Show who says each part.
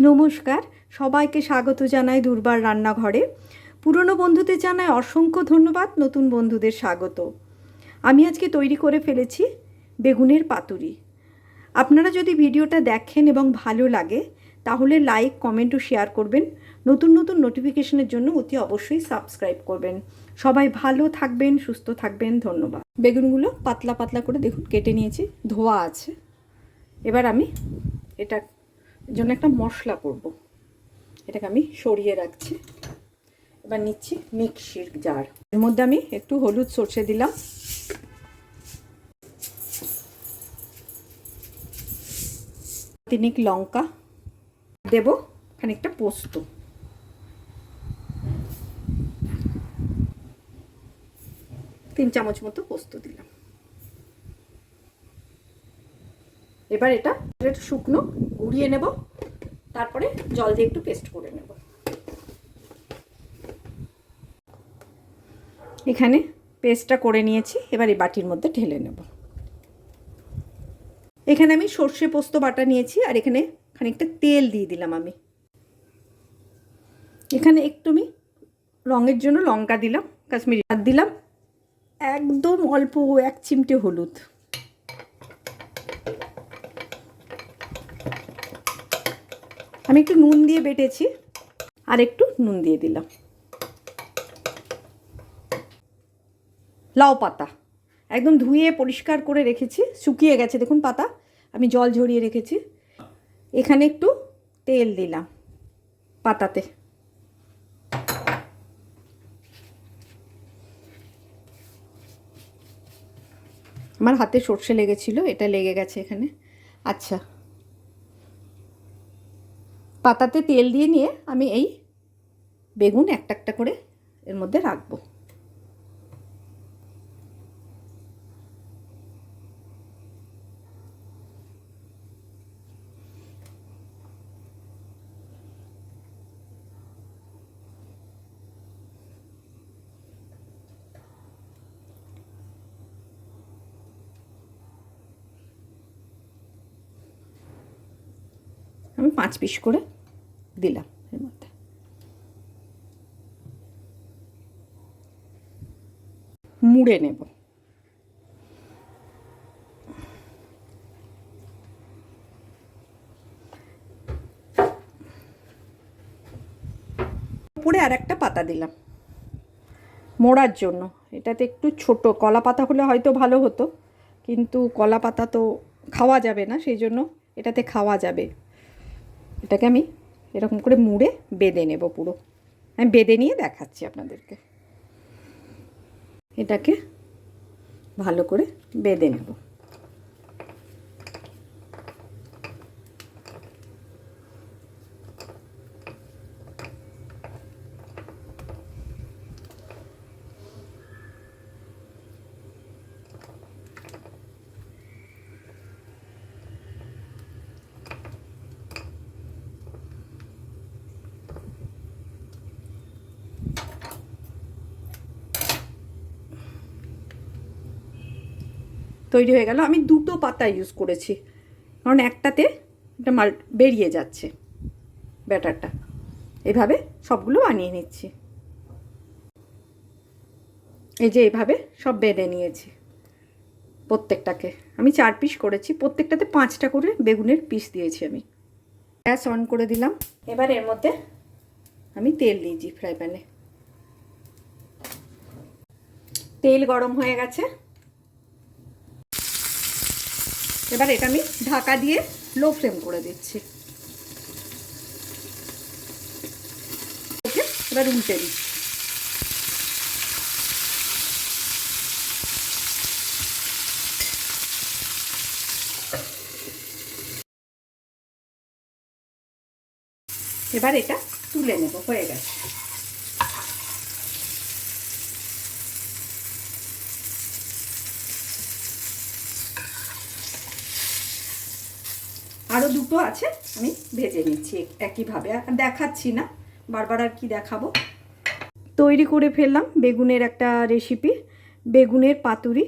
Speaker 1: নমস্কার, সবাইকে স্বাগত জানাই দুর্বার রান্নাঘরে। পুরনো বন্ধুদের জানাই অসংখ্য ধন্যবাদ, নতুন বন্ধুদের স্বাগত। আমি আজকে তৈরি করে ফেলেছি বেগুনের পাতুরি। আপনারা যদি ভিডিওটা দেখেন এবং ভালো লাগে তাহলে লাইক, কমেন্ট ও শেয়ার করবেন। নতুন নতুন নোটিফিকেশনের জন্য অতি অবশ্যই সাবস্ক্রাইব করবেন। সবাই ভালো থাকবেন, সুস্থ থাকবেন, ধন্যবাদ। বেগুনগুলো পাতলা পাতলা করে দেখুন কেটে নিয়েছি, ধোয়া আছে। এবার আমি এটার জন্য একটা মশলা করব। এটাকে আমি সরিয়ে রাখছি। এবার নিচ্ছি মিক্সির জার। এর মধ্যে আমি একটু হলুদ সর্ষে দিলাম, তিনেক লঙ্কা দেব, খানিকটা পোস্ত, তিন চামচ মতো পোস্ত দিলাম। এবার এটা একটু শুকনো গুঁড়িয়ে নেব, তারপরে জল দিয়ে একটু পেস্ট করে নেব। এখানে পেস্টটা করে নিয়েছি, এবার এই বাটির মধ্যে ঢেলে নেব। এখানে আমি সর্ষে পোস্ত বাটা নিয়েছি, আর এখানে খানিকটা তেল দিয়ে দিলাম আমি। এখানে একটু আমি রঙের জন্য লঙ্কা দিলাম, কাশ্মীরি, আর দিলাম একদম অল্প 1 চিমটে হলুদ। আমি একটু নুন দিয়ে বেটেছি, আর একটু নুন দিয়ে দিলাম। লাউ পাতা একদম ধুয়ে পরিষ্কার করে রেখেছি, শুকিয়ে গেছে দেখুন পাতা, আমি জল ঝরিয়ে রেখেছি। এখানে একটু তেল দিলাম পাতাতে। আমার হাতে সর্ষে লেগেছিল, এটা লেগে গেছে এখানে। আচ্ছা, পাতাতে তেল দিয়ে নিয়ে আমি এই বেগুন একটা একটা করে এর মধ্যে রাখবো। আমি 5 পিস করে দিলাম এর মধ্যে। মুড়ে নেব। উপরে আর একটা পাতা দিলাম মোড়ার জন্য। এটাতে একটু ছোট কলা পাতা হলে হয়তো ভালো হতো, কিন্তু কলা পাতা তো খাওয়া যাবে না, সেই জন্য এটাতে খাওয়া যাবে। এটাকে আমি এরকম করে মুড়ে বেঁধে নেব পুরো। আমি বেঁধে নিয়ে দেখাচ্ছি আপনাদেরকে। এটাকে ভালো করে বেঁধে নেব। তৈরি হয়ে গেল। আমি দুটো পাতা ইউজ করেছি, কারণ একটাতে এটা মাল বেরিয়ে যাচ্ছে ব্যাটারটা। এভাবে সবগুলো বানিয়ে নিচ্ছি। এই যে এভাবে সব বেঁধে নিয়েছি। প্রত্যেকটাকে আমি 4 পিস করেছি, প্রত্যেকটাতে 5টা করে বেগুনের পিস দিয়েছি আমি। গ্যাস অন করে দিলাম। এবার এর মধ্যে আমি তেল দিয়েছি ফ্রাই প্যানে। তেল গরম হয়ে গেছে। এবার এটা আমি ঢাকা দিয়ে লো ফ্লেম করে দিচ্ছি। ওকে, এবার উল্টে দিচ্ছি। এবার এটা তুলে নেব, হয়ে গেছে। আরও দুটো আছে, আমি ভেজে নিচ্ছি একইভাবে, আর দেখাচ্ছি না, বারবার আর কি দেখাবো। তৈরি করে ফেললাম বেগুনের একটা রেসিপি, বেগুনের পাতুরি।